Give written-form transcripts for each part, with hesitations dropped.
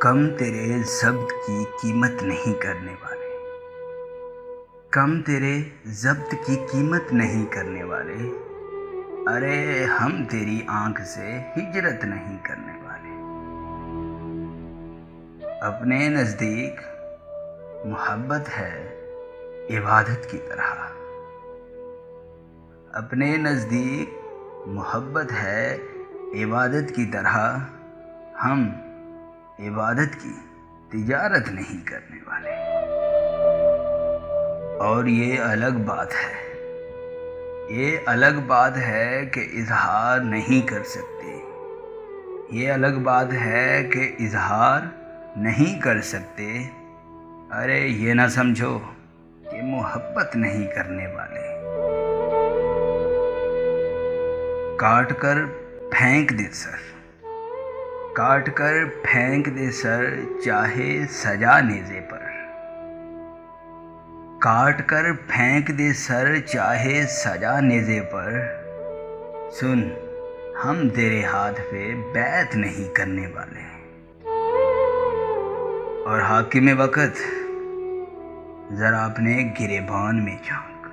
کم تیرے ضبط کی قیمت نہیں کرنے والے، کم تیرے ضبط کی قیمت نہیں کرنے والے، ارے ہم تیری آنکھ سے ہجرت نہیں کرنے والے۔ اپنے نزدیک محبت ہے عبادت کی طرح، اپنے نزدیک محبت ہے عبادت کی طرح، ہم عبادت کی تجارت نہیں کرنے والے۔ اور یہ الگ بات ہے، یہ الگ بات ہے کہ اظہار نہیں کر سکتے، یہ الگ بات ہے کہ اظہار نہیں کر سکتے، ارے یہ نہ سمجھو کہ محبت نہیں کرنے والے۔ کاٹ کر پھینک دے سر، کاٹ کر پھینک دے سر چاہے سجا نیزے پر، کاٹ کر پھینک دے سر چاہے سجا نیزے پر، سن ہم تیرے ہاتھ پہ بیعت نہیں کرنے والے۔ اور حاکم وقت ذرا اپنے گریبان میں جھانک،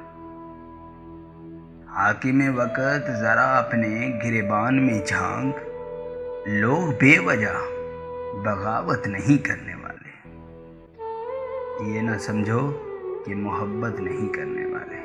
حاکم وقت ذرا اپنے گریبان میں جھانک، لوگ بے وجہ بغاوت نہیں کرنے والے، یہ نہ سمجھو کہ محبت نہیں کرنے والے۔